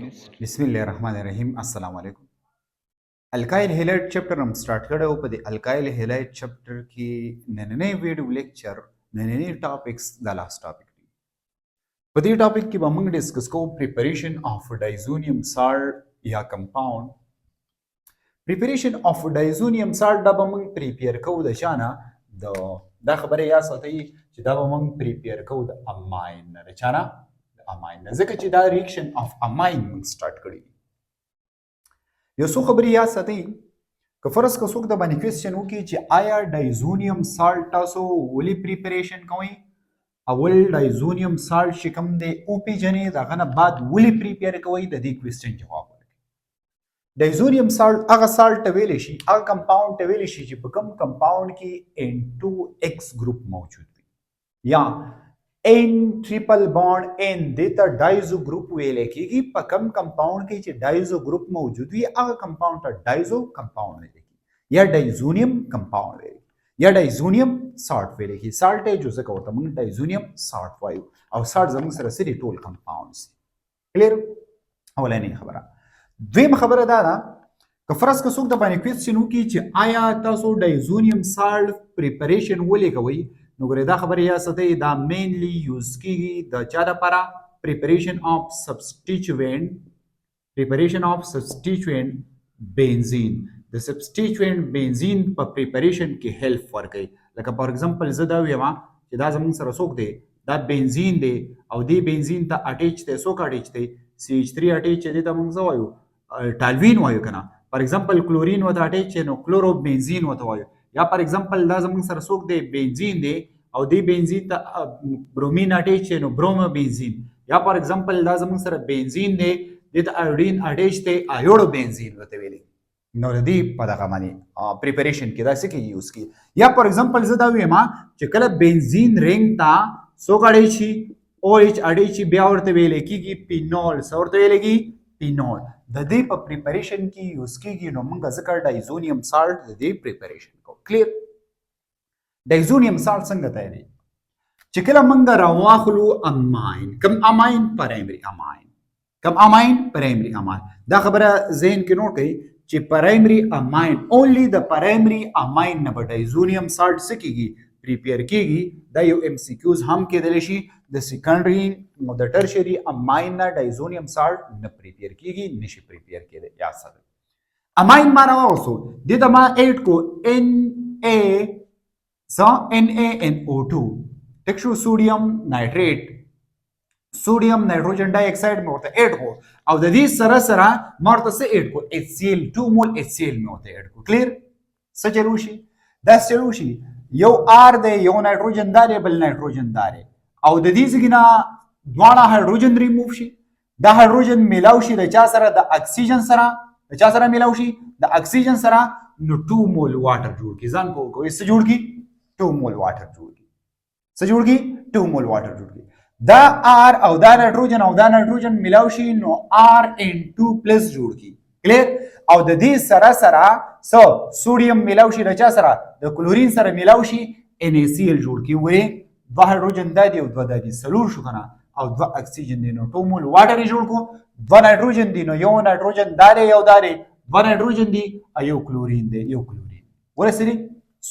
chemistry. बिस्मिल्लाहिर्रहमानिर्रहीम अस्सलाम वालेकुम। अल्काइल हैलाइड चैप्टर हम स्टार्ट करें ऊपर अल्काइल हैलाइड चैप्टर की नन्हे वीडियो लेक्चर नन्हे टॉपिक्स द लास्ट टॉपिक पदी टॉपिक की बमंग डिस्कस को प्रिपरेशन ऑफ डाइजोनियम साल्ट या compound preparation of diazonium salt दा बमंग प्रिपेयर को द शाना द खबरे या सतई چې دا बमंग प्रिपेयर को द अमाइन न चाना अमाइन ځکه چې دا रिएक्शन ऑफ अमाइन स्टार्ट کړی یو څو خبرې یا ساتي که فرض که څوک د باندې کوېسچن وکړي چې آیا ډایزونیم سالټ تاسو ولې پریپریشن کوئ اول ډایزونیم سالټ چې کوم دی وپېژنئ د هغه نه بعد ولې پریپیر کوئ د دې کوېسچن جواب ورکړئ ډایزونیم سالټ هغه سالټ ته ویلی شي هغه کمپاونډ ته ویلی شي چې په کوم کمپاونډ کې N2X ګروپ موجود وي یا N ट्रिपल बॉन्ड N देता डाइजो ग्रुप वेले की په کم کمپاوند کې چې ډایزو ګروپ موجود وي هغه کمپاوند ته ډایزو کمپاوند ویل کی یا ډایزونیم کمپاوند ویل یا ډایزونیم سالټ ویل کی سالټ جو څه کوته موږ ډایزونیم سالټ وایو او سالټ زموږ سره سری ټول کمپاوندز کلیر اولنې خبره دویم خبره دا که فرض که څوک د باندې کوېسچن وکړي چې آیا تاسو ډایزونیم سالټ پریپریشن ولې کوئ نو ګورې دا خبره یا ساتئ دا مینلی یوز کیږي د چا لپاره پریپریشن اف سبسټیچوینټ بنزین د سبسټیچوینټ بنزین په پریپریشن کې هیلپ ورکوي لکه فار ایگزامپل زه دا وایم چې دا زموږ سره څوک دی دا بنزین دی او دې بنزین ته اټیچ دی څوک اټیچ دی CH3 اټیچ دی ته موږ څه وایو ټالوین وایو که نه فار ایگزامپل کلورین ورته اټیچ دی نو کلورو بنزین ورته وایو یا پر ایگزامپل دا زموږ سره څوک دی بنزین دی او دی بنزین ته برومین اټیچ دی نو برومو بنزین یا پر ایگزامپل دا زموږ سره بنزین دی دې ته ایوډین اټیچ دی ایوډو بنزین ورته ویلي نو د دې په دغه باندې پریپریشن کې دا څه کې یوز کی یا پر ایگزامپل زه دا وایم چې کله بنزین رنګ ته څوک اټیچ شي OH اټیچ شي بیا ورته ویل کېږي پینول څه ورته ویل کېږي پینول د دې په پریپریشن کې یوز کیږي نو موږ ځکه ډایزونیم سالټ د دې پریپریشن کوو کلیر ډایزونیم سالټ څنګه تیاری چې کله موږ راواخلو اماین کم اماین پرایمري اماین کم اماین پرایمري اماین دا خبره ذهن کې نوٹ کړئ چې پرایمري اماین اونلی د پرایمري اماین نه به ډایزونیم سالټ څه کیږي پریپیر کیږي دا یو MCQs هم کېدلی شي د سیکنډري او د ټرشري اماین نه ډایزونیم سالټ نه پریپیر کیږي نشي پریپیر کېدی یا سره اماین ما راوستو دې ته ما ایډ کو NaNO2 ټیک شو سوډیم نایټریټ سوډیم نایټروجن ډای اکساید مې ورته ایډ کو او د دې سره سره ما ورته څه ایډ کو HCl 2 مول HCl مې ورته ایډ کو کلیر څه چلو شي دا چلو شي یو آر دی یو نایټروجن داري بل نایټروجن داري او د دې څخه دواړه هایدروجن ریموو شي دا هایدروجن میلاو شي د چا سره د اکسیجن سره د چا سره میلاو شي د اکسیجن سره نو 2 مول واټر جوړ کی ځان په کوی څه جوړ کی 2 مول واټر جوړ کی څه جوړ کی 2 مول واټر جوړ کی دا آر او دا نایټروجن میلاو شي نو RN2 پلس جوړ کی کلیر او د دې سره سره سوډیم میلاو شي د چا سره د کلورین سره میلاو شي NaCl جوړ کی وې دوه هایدروجن دا دی او دوه دا دي سلور شو کنه او دوه اکسیجن دی نو 2 مول واټر جوړ کو دوه نایټروجن دی نو یو نایټروجن داري یو داري دوه نایټروجن دی یو کلورین دی یو کلورین ورسره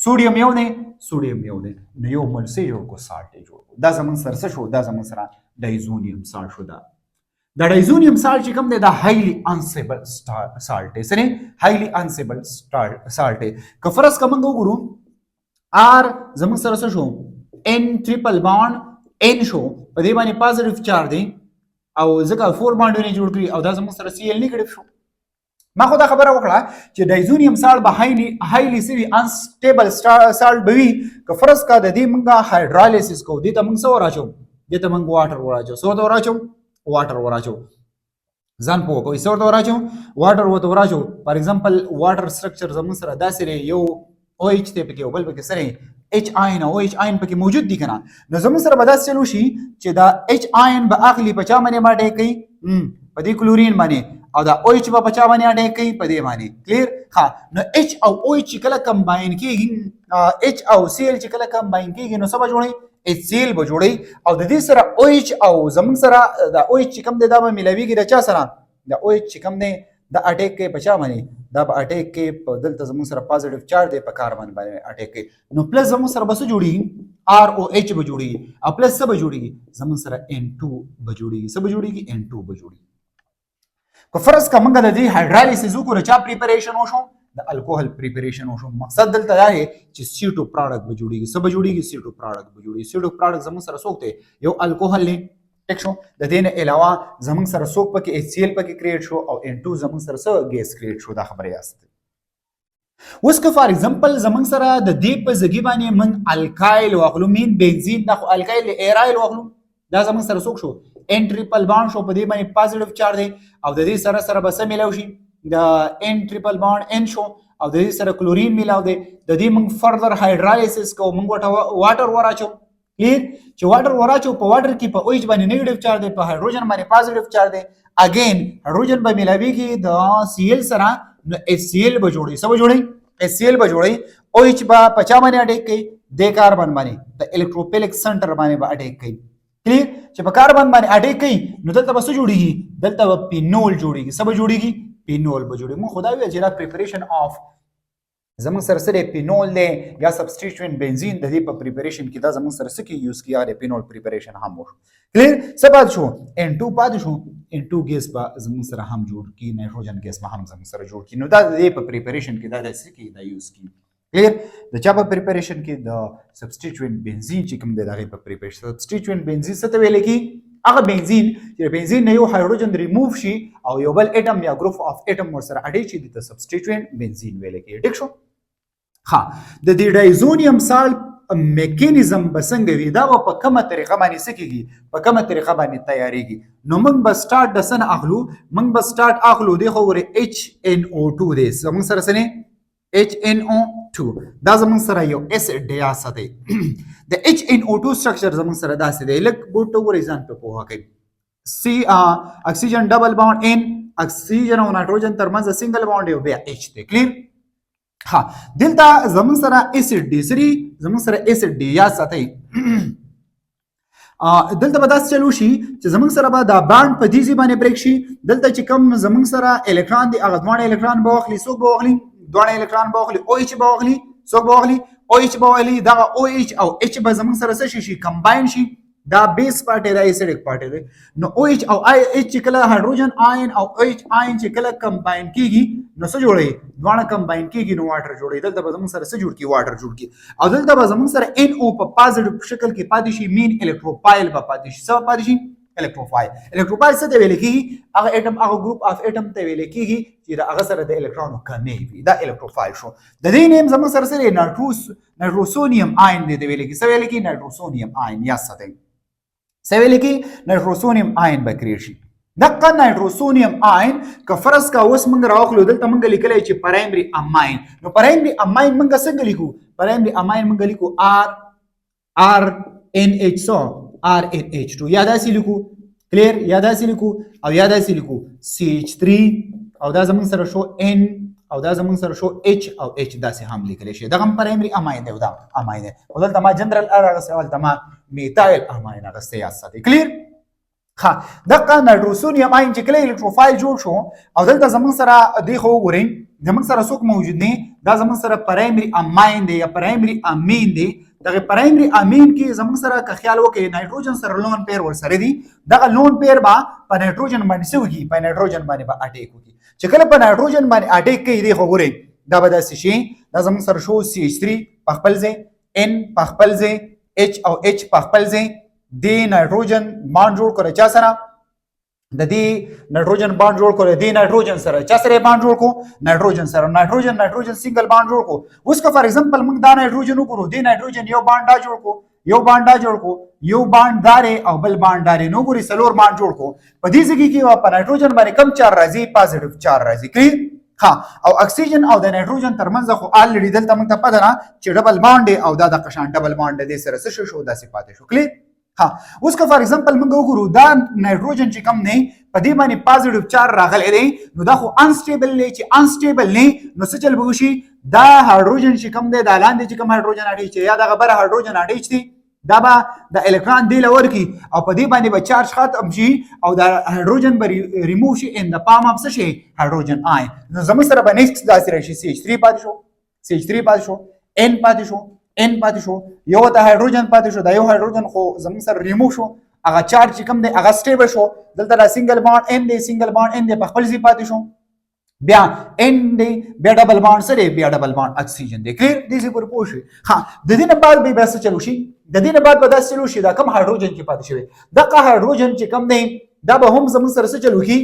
سوډیم یو دی سوډیم یو دی نو یو مول سي یو کو سالټ جوړ دا زمون سره شو دا زمون سره ډایزونیم سالټ شو دا د ډایزونیم سالټ چې کوم دی دا هایلی انسټیبل سالټ دی سره هایلی انسټیبل سالټ دی که فرض کوم وګورو آر زمون سره شو N ट्रिपल बॉन्ड N شو په دې باندې پازیټیو چارج دی او ځکه 4 بانډونه جوړ کړی او دا زموږ سره Cl نیگیټیو شو ما خو دا خبره وکړه چې ډایزونیم سالټ به هایلی سوي انسټیبل سالټ به وي که فرض کا د دې موږ هایدرالایسیس کوو دې ته موږ څه وراچو دې ته موږ واټر وراچو څه ورته وراچو واټر وراچو ځان پوه کوئ څه ورته وراچو واټر ورته وراچو فار ایگزامپل واټر سټرکچر زموږ سره داسې یو OH ته پکې او بل پکې سره H آین او OH آین پکې موجود دي کنه نو زموږ سره به داسې چلو شي چې دا H آین به اخلي په چا باندې اټیک کوي په دې کلورین باندې او دا OH به په چا باندې اټیک کوي په دې باندې کلیر ها نو H او OH چې کله کمباین کیږي H او Cl چې کله کمباین کیږي نو څه به جوړي HCl به جوړي او د دې سره OH او زموږ سره دا OH چې کوم دی دا به ملاویږي د چا سره دا او ایچ چې کوم دی دا اټیک کوي په چا باندې دا په اټیک کوي په دلته زموږ سره پازیټیو چارج دی په کاربن باندې اټیک کوي نو پلس زموږ سره بس جوړیږي ار او ایچ به جوړیږي او پلس څه به جوړیږي زموږ سره N2 به جوړیږي څه به جوړیږي N2 به جوړیږي که فرض کا موږ د دې هایدرالیسیس وکړو چا پریپریشن وشو د الکوهول پریپریشن وشو مقصد دلته دا دی چې CO2 پروډکټ به جوړیږي څه به جوړیږي CO2 پروډکټ به جوړیږي CO2 پروډکټ زموږ سره څوک دی یو الکوهول دی ټیک شو د دې نه علاوه زموږ سره څوک پکې HCl پکې کریټ شو او N2 زموږ سره څه ګیس کریټ شو دا خبره یاست اوس که فار ایگزامپل زموږ سره د دې په ځګي باندې من الکایل واخلو مین بنزین دا خو الکایل ایرایل واخلو دا زموږ سره څوک شو N ټریپل بانډ شو په دې باندې پازیټیو چارج دی او د دې سره سره بس ملاو شي د N ټریپل بانډ N شو او د دې سره کلورین ملاو دی د دې موږ فردر هایدرالیسیس کو موږ واټر وراچو کلیر چې واټر وراچو په واټر کې په OH باندې نیگیټیو چارج دی په هایدروجن باندې پازیټیو چارج دی اگین هایدروجن به ملاویږي د Cl سره نو HCl به جوړي څه به جوړي HCl به جوړي OH به په چا باندې اټیک کوي د کاربن باندې د الکتروفیلیک سنټر باندې به اټیک کوي کلیر چې په کاربن باندې اټیک کوي نو دلته به څه جوړیږي دلته به پینول جوړیږي څه به جوړیږي پینول به جوړي مو خدای وی چې دا پریپریشن اف زموږ سره سره پینول دی یا سبسټیټیوئنټ بنزین د دې په پریپریشن کې دا زموږ سره څه کې یوز کیږي پینول پریپریشن هم وشو کلیر څه پات شو N2 پات شو N2 ګیس به زموږ سره هم جوړ کی نایټروجن ګیس به هم زموږ سره جوړ کی نو دا د دې په پریپریشن کې دا د څه کې دا یوز کی کلیر د چا په پریپریشن کې د سبسټیټیوئنټ بنزین چې کوم دی دغه په پریپریشن سبسټیټیوئنټ بنزین څه ته ویل کی هغه بنزین چې بنزین نه یو هایدروجن ریموو شي او یو بل اټم یا ګروپ اف اټم ور سره اډی شي د سبسټیټیوئنټ بنزین ویل کی ټیک شو ها د دې ډایزونیم سالت میکانیزم بسنګ وی دا په کومه طریقه باندې سکیږي په کومه طریقه باندې تیاریږي نو موږ به سٹارټ د سن اخلو موږ به سٹارټ اخلو دی خو ور HNO2 دی زموږ سره سنه HNO2 دا زموږ سره یو اسید دی اساته د HNO2 سټرکچر زموږ سره داسې دی لک ګوټو ور ځان په پوها کوي C اکسیجن ډبل بانډ N اکسیجن او نایټروجن ترمنځ سنگل بانډ یو بیا H دی کلیر ها دلته زموږ سره اسید دی سری زموږ سره اسید دی یا ساتي دلته به داس چلو شي چې زموږ سره به دا باند په دې ځای باندې بریک شي دلته چې کوم زموږ سره الکترون دی هغه دوه الکترون به واخلي څوک به واخلي دوه الکترون به واخلي OH به واخلي څوک به واخلي OH به واخلي دا OH او H به زموږ سره څه شي کمباین شي دا بیس پارټ دی ایسیډک پارټ دی نو OH او H چې کله هایدروجن آین او OH آین چې کله کمباین کیږي نو څه جوړي دوه کمباین کیږي نو واټر جوړي دلته به زموږ سره څه جوړ کی واټر جوړ کی او دلته به زموږ سره NO په پازیټیو شکل کې پاتې شي مین الکتروفایل به پاتې شي څه پاتې شي الکتروفایل څه ته ویل کیږي هغه اټم هغه ګروپ اف اټم ته ویل کیږي چې دا هغه سره د الکترون کمی وي دا الکتروفایل شو د دې نیم زموږ سره نایټروسونیم آین دی ویل کیږي څه ویل کیږي نایټروسونیم آین یا څه سویل کی نایټروسونیم آین به کریټ شي دغه نایټروسونیم آین که فرض کا اوس موږ راوخلو دلته موږ لیکلی چې پرایمري اماین نو پرایمري اماین موږ څنګه لیکو پرایمري اماین موږ لیکو RNH RNH2 یا داسې لیکو کلیر یا داسې لیکو او یا داسې لیکو CH3 او دا زموږ سره شو N او دا زموږ سره شو H او H داسې هم لیکلی شي دغه پرایمري اماین دی دا اماین دی او دلته ما جنرال دلته ما میتایل اماین اغسته یاد ساتي کلیر ها دغه نایټروسونیم آین چې کله الکتروفایل جوړ شو او دلته زموږ سره دی خو وګورئ زموږ سره څوک موجود نه دا زموږ سره پرایمري اماین دی یا پرایمري امین دی دغه پرایمري امین کې زموږ سره که خیال وکړئ نایټروجن سره لون پیر ور سره دی دغه لون پیر با په نایټروجن باندې سوږي په نایټروجن باندې به اټیک وکړي چې کله په نایټروجن باندې اټیک کوي دی خو وګورئ دا به داسې شي دا زموږ سره شو CH3 په خپل ځای N په خپل ځای H او H په خپل ځای د نایټروجن باند جوړ کړو چا سره د دې نایټروجن باند جوړ کړو د نایټروجن سره چا سره باند جوړ کو نایټروجن سره نایټروجن سنگل باند جوړ کو اوس که فار ایگزامپل موږ دا نایټروجن وګورو د نایټروجن یو باند دا جوړ کو یو باند دارې او بل باند دارې نو ګوري سلور باند جوړ کو په دې ځای کې په نایټروجن باندې کم چار راځي پازیټیو چار راځي کلیر ها او اکسیجن او د نایټروجن ترمنځ خو الریډي دلته موږ ته پته نه چې ډبل باند او دا د قشان ډبل باند د سره څه شو داسې پاتې شو کلیر ها اوس که فار ایگزامپل موږ وګورو دا نایټروجن چې کم نه په دې باندې پازیټیو چار راغلی دی نو دا خو انسټیبل نه چې انسټیبل نه نو څه چل به وشي دا هایدروجن چې کم دی دا لاندې چې کم هایدروجن اټیچ یا دا غبر هایدروجن اټیچ دی دا به د الکترون دی لور کی او په دې باندې به چارج ختم شي او د هایدروجن به ریموو شي ان د پام اف څه شي هایدروجن آین. نو زموږ سره به نیکسټ داسې راشي CH3 پاتې شو CH3 پاتې شو N پاتې شو N پاتې شو یو د هایدروجن پاتې شو دا یو هایدروجن خو زموږ سره ریموو شو هغه چارج چې کوم دی هغه سټیبل شو دلته دا سنگل بانډ N دی سنگل بانډ N دی په خپل ځای پاتې شو بیا N دی بیا ډبل بانډ سره بیا ډبل بانډ اکسیجن دی کلیر دې څه پر پوه شي. ها د دې نه بعد به بس چلو شي د دې نه بعد به داسې چلو شي دا کوم هایدروجن کې پاتې شوی دغه هایدروجن چې کوم دی دا به هم زموږ سره څه چلو کی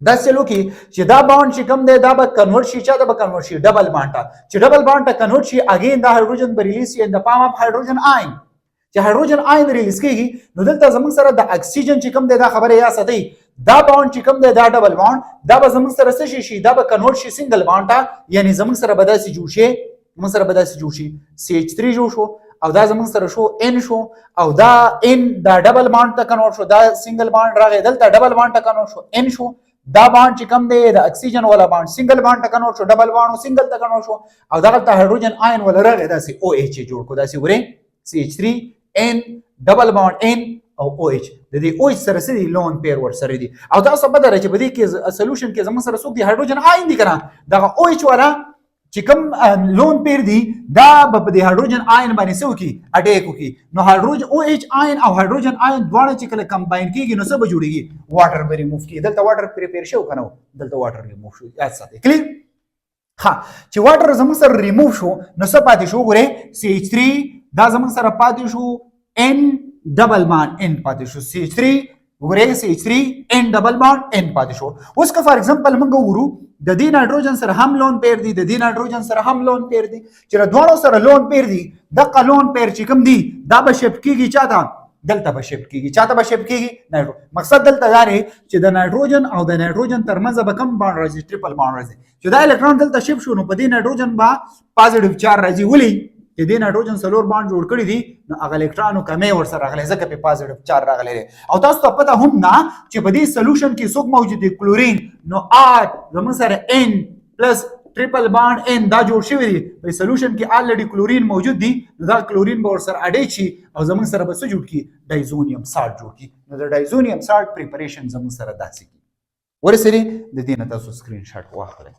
دا چلو کی چې دا بانډ چې کوم دی دا به کنورټ شي چا دا به کنورټ شي ډبل بانډ ته چې ډبل بانډ ته کنورټ شي اگین دا هایدروجن به ریلیز شي ان د فارم اف هایدروجن آین چې هایدروجن آین ریلیز کیږي نو دلته زموږ سره د اکسیجن چې کوم دی دا خبره یا ساتي دا بانډ چې کوم دی دا ډبل بانډ دا به زموږ سره څه شي دا به کنورټ شي سنگل بانډ ته یعنی زموږ سره به داسې جوړ شي زموږ سره به داسې جوړ شي CH3 جوړ شو او دا زموږ سره شو N شو او دا N دا ډبل بانډ ته کنورټ شو دا سنگل بانډ راغی دلته ډبل بانډ ته کنورټ شو N شو دا بانډ چې کوم دی د اکسیجن والا بانډ سنگل بانډ ته کنورټ شو ډبل بانډ سنگل ته کنورټ شو او دغه ته هایدروجن آین ولا راغی داسې OH جوړ کو داسې وره CH3 N ډبل بانډ N او OH د دې OH سره سړي لون پیر ور سره دي او تاسو په دره چې بده کې سولوشن کې زموږ سره څوک دی هایدروجن آین دي کنه دغه OH والا چې کوم لون پیر دی دا په دې هایدروجن آین باندې څه وکي اټیک وکي نو هایدروجن OH آین او هایدروجن آین دواړه چې کله کمباین کیږي نو څه به جوړیږي واټر به ریموف کیږي دلته واټر پریپیر شو کنه دلته واټر ریموف شو یاد ساتئ کلیر. ها چې واټر زموږ سره ریموف شو نو څه پاتې شو ګوره CH3 دا زموږ سره پاتې شو N ډبل بانډ N پاتې شو CH3 ګوره CH3 N ډبل بانډ N پاتې شو. اوس که فار ایگزامپل موږ وګورو د دې نایتروجن سره هم لون پیر دی د دې نایتروجن سره هم لون پیر دی چې د دوه سره لون پیر دی دغه لون پیر چې کوم دی دا به شفت کیږي چاته دلته به شفت کیږي چاته به شفت کیږي نایتروجن مقصد دلته دا دی چې د نایتروجن او د نایتروجن ترمنځ به کم بانډ راځي ټریپل بانډ راځي چې دا الکترون دلته شفت شو نو په دې نایتروجن با پازیټیو چارج راځي ولې چې دې نایتروجن سلور بانډ جوړ کړی دي نو هغه الکترونو کمې ور سره راغلي ځکه په پازیټیو چارج راغلي او تاسو ته پته هم نه چې په دې سولوشن کې څوک موجود دي کلورین نو R زموږ سره N پلس ټریپل بانډ N دا جوړ شوی دی په سولوشن کې الریډي کلورین موجود دی نو دا کلورین به ور سره اډې شي او زموږ سره به څه جوړ کی ډایزونیم سالت جوړ کی نو د ډایزونیم سالت پریپریشن زموږ سره داسې کی ورسره د دې نه تاسو سکرین شاټ واخلئ.